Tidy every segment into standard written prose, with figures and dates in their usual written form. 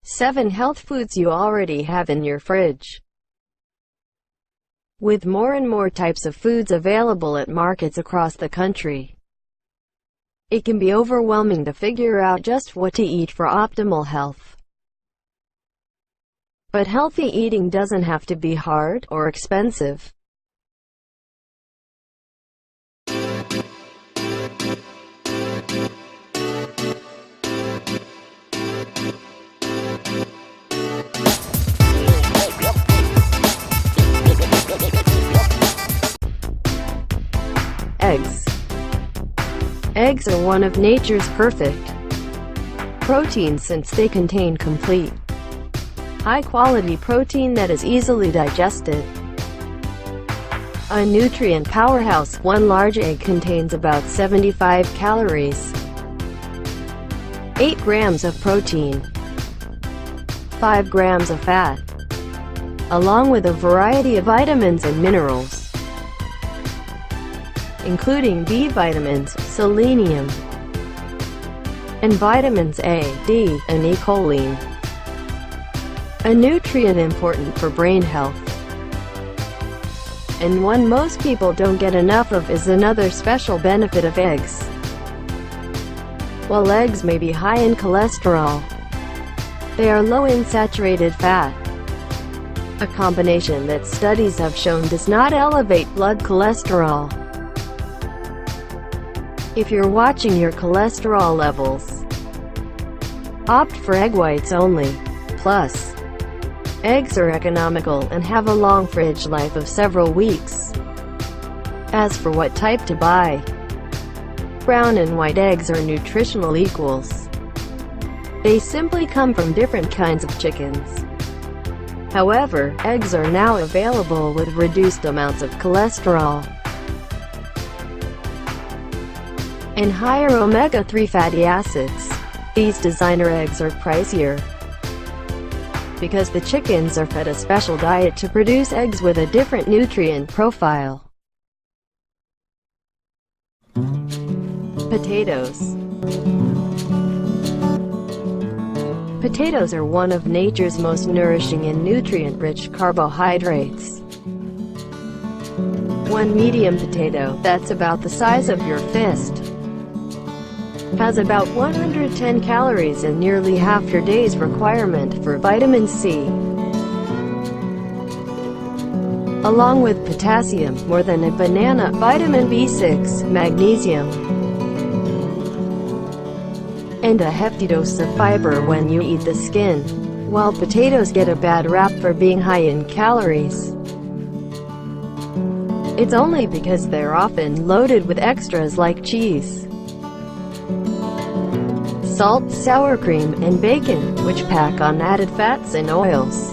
7 health foods you already have in your fridge. With more and more types of foods available at markets across the country, it can be overwhelming to figure out just what to eat for optimal health. But healthy eating doesn't have to be hard or expensive. Eggs. Eggs are one of nature's perfect proteins since they contain complete, high-quality protein that is easily digested. A nutrient powerhouse, one large egg contains about 75 calories, 8 grams of protein, 5 grams of fat, along with a variety of vitamins and minerals, including B vitamins, selenium, and vitamins A, D, and E.Choline, a nutrient important for brain health. And one most people don't get enough of is another special benefit of eggs. While eggs may be high in cholesterol, they are low in saturated fat, a combination that studies have shown does not elevate blood cholesterol. If you're watching your cholesterol levels, opt for egg whites only. Plus, eggs are economical and have a long fridge life of several weeks. As for what type to buy, brown and white eggs are nutritional equals. They simply come from different kinds of chickens. However, eggs are now available with reduced amounts of cholesterol and higher omega-3 fatty acids. These designer eggs are pricier because the chickens are fed a special diet to produce eggs with a different nutrient profile. Potatoes. Potatoes are one of nature's most nourishing and nutrient-rich carbohydrates. One medium potato, that's about the size of your fist, has about 110 calories and nearly half your day's requirement for vitamin C. Along with potassium, more than a banana, vitamin B6, magnesium, and a hefty dose of fiber when you eat the skin. While potatoes get a bad rap for being high in calories, it's only because they're often loaded with extras like cheese, salt, sour cream, and bacon, which pack on added fats and oils.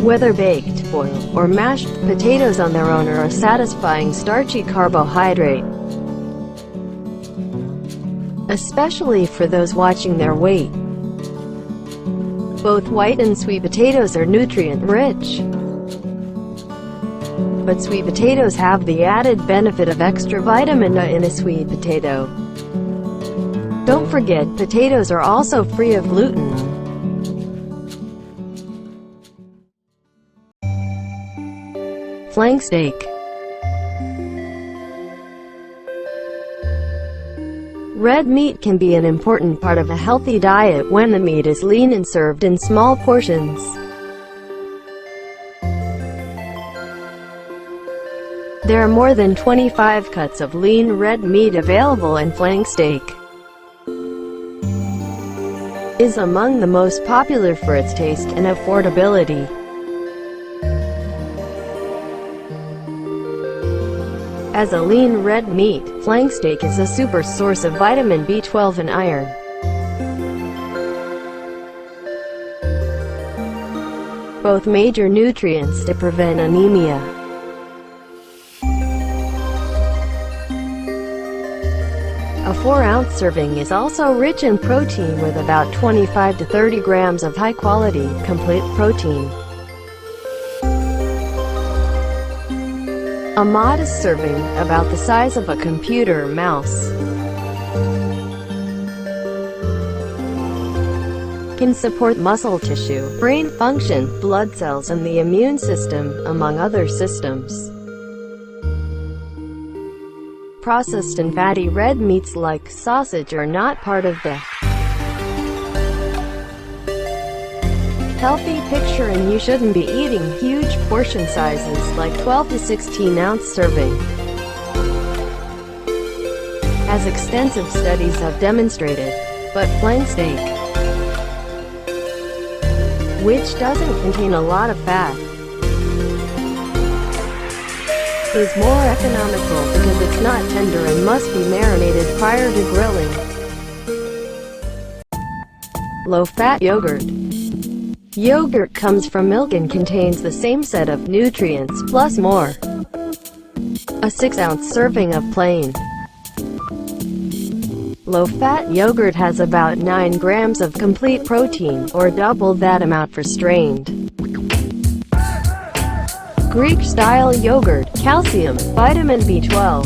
Whether baked, boiled, or mashed, potatoes on their own are a satisfying starchy carbohydrate, especially for those watching their weight. Both white and sweet potatoes are nutrient-rich, but sweet potatoes have the added benefit of extra vitamin A in a sweet potato. Don't forget, potatoes are also free of gluten. Flank steak. Red meat can be an important part of a healthy diet when the meat is lean and served in small portions. There are more than 25 cuts of lean red meat available, and flank steak is among the most popular for its taste and affordability. As a lean red meat, flank steak is a super source of vitamin B12 and iron. Both major nutrients to prevent anemia. A 4-ounce serving is also rich in protein with about 25 to 30 grams of high-quality, complete protein. A modest serving, about the size of a computer mouse, can support muscle tissue, brain function, blood cells and the immune system, among other systems. Processed and fatty red meats like sausage are not part of the healthy picture, and you shouldn't be eating huge portion sizes like 12 to 16 ounce serving, as extensive studies have demonstrated. But plain steak, which doesn't contain a lot of fat, is more economical because it's not tender and must be marinated prior to grilling. Low-fat yogurt. Yogurt comes from milk and contains the same set of nutrients plus more. A 6-ounce serving of plain low-fat yogurt has about 9 grams of complete protein, or double that amount for strained Greek-style yogurt. Calcium, vitamin B12,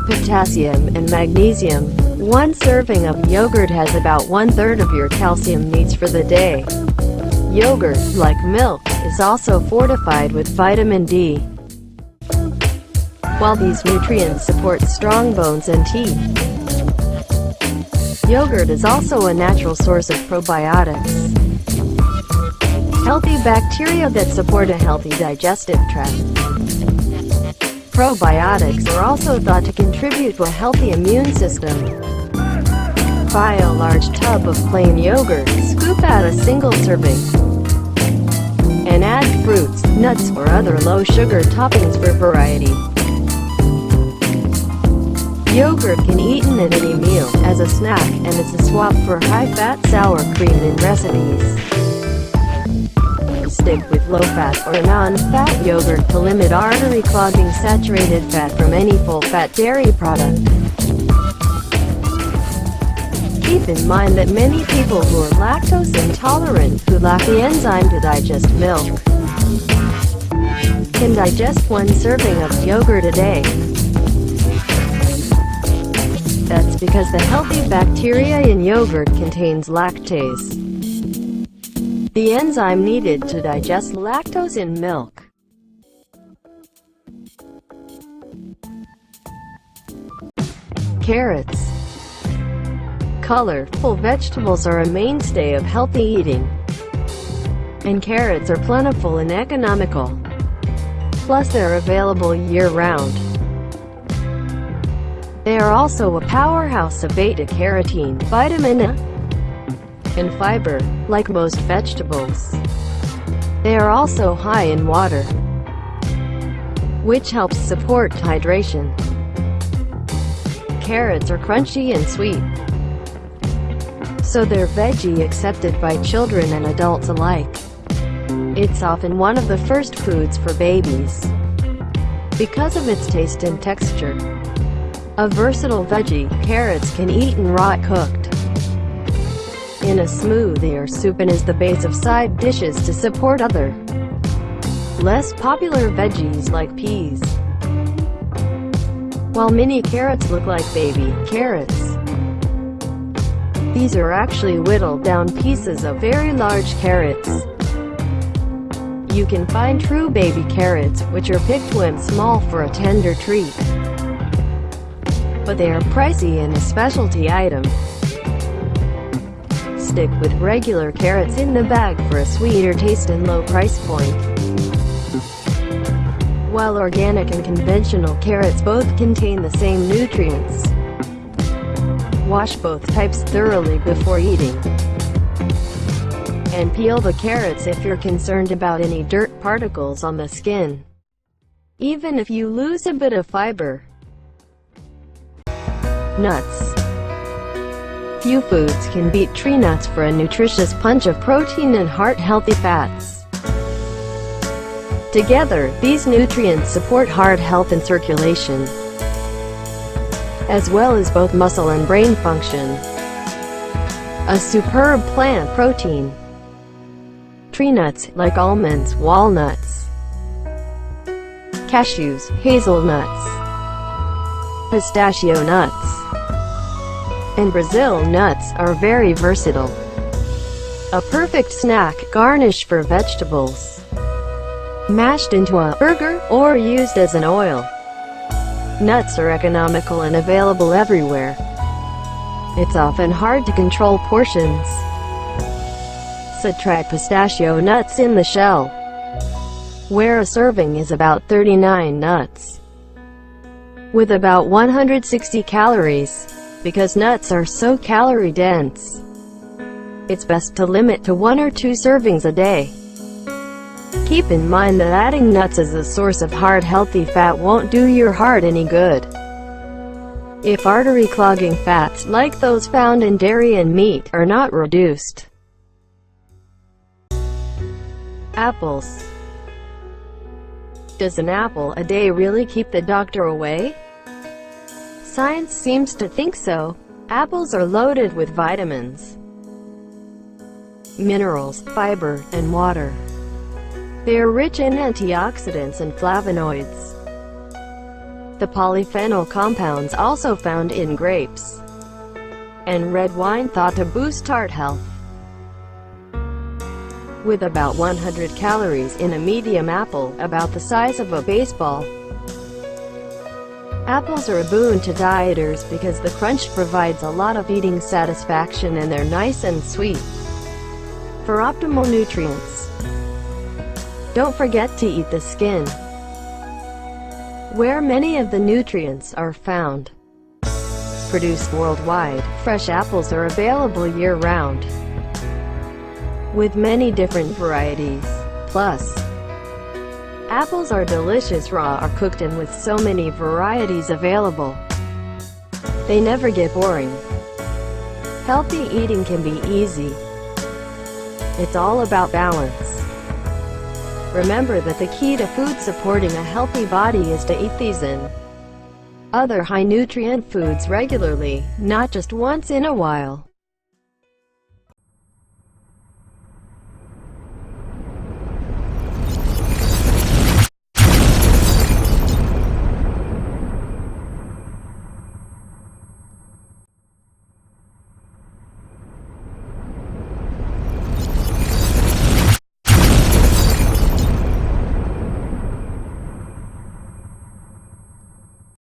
potassium and magnesium. One serving of yogurt has about 1/3 of your calcium needs for the day. Yogurt, like milk, is also fortified with vitamin D. While these nutrients support strong bones and teeth, yogurt is also a natural source of probiotics, healthy bacteria that support a healthy digestive tract. Probiotics are also thought to contribute to a healthy immune system. Buy a large tub of plain yogurt, scoop out a single serving, and add fruits, nuts, or other low-sugar toppings for variety. Yogurt can be eaten at any meal, as a snack, and is a swap for high-fat sour cream in recipes. Stick with low-fat or non-fat yogurt to limit artery-clogging saturated fat from any full-fat dairy product. Keep in mind that many people who are lactose intolerant, who lack the enzyme to digest milk, can digest 1 serving of yogurt a day. That's because the healthy bacteria in yogurt contains lactase, the enzyme needed to digest lactose in milk. Carrots. Colorful vegetables are a mainstay of healthy eating, and carrots are plentiful and economical. Plus, they're available year-round. They are also a powerhouse of beta-carotene, vitamin A, and fiber, like most vegetables. They are also high in water, which helps support hydration. Carrots are crunchy and sweet, so they're veggie accepted by children and adults alike. It's often one of the first foods for babies, because of its taste and texture. A versatile veggie, carrots can be eaten raw, cooked in a smoothie or soup, and is the base of side dishes to support other, less popular veggies like peas. While mini carrots look like baby carrots, these are actually whittled down pieces of very large carrots. You can find true baby carrots, which are picked when small for a tender treat, but they are pricey and a specialty item. Stick with regular carrots in the bag for a sweeter taste and low price point. While organic and conventional carrots both contain the same nutrients, wash both types thoroughly before eating, and peel the carrots if you're concerned about any dirt particles on the skin, even if you lose a bit of fiber. Nuts. Few foods can beat tree nuts for a nutritious punch of protein and heart-healthy fats. Together, these nutrients support heart health and circulation, as well as both muscle and brain function. A superb plant protein. Tree nuts, like almonds, walnuts, cashews, hazelnuts, pistachio nuts, and Brazil nuts are very versatile. A perfect snack garnish for vegetables, mashed into a burger, or used as an oil. Nuts are economical and available everywhere. It's often hard to control portions. So try pistachio nuts in the shell, where a serving is about 39 nuts, with about 160 calories. Because nuts are so calorie dense, it's best to limit to 1 or 2 servings a day. Keep in mind that adding nuts as a source of hard healthy fat won't do your heart any good. If artery clogging fats like those found in dairy and meat are not reduced. Apples. Does an apple a day really keep the doctor away? Science seems to think so. Apples are loaded with vitamins, minerals, fiber, and water. They are rich in antioxidants and flavonoids, the polyphenol compounds also found in grapes and red wine thought to boost heart health. With about 100 calories in a medium apple, about the size of a baseball. Apples are a boon to dieters because the crunch provides a lot of eating satisfaction and they're nice and sweet. For optimal nutrients, don't forget to eat the skin, where many of the nutrients are found. Produced worldwide, fresh apples are available year-round, with many different varieties. Plus, apples are delicious raw or cooked, and with so many varieties available, they never get boring. Healthy eating can be easy. It's all about balance. Remember that the key to food supporting a healthy body is to eat these and other high-nutrient foods regularly, not just once in a while.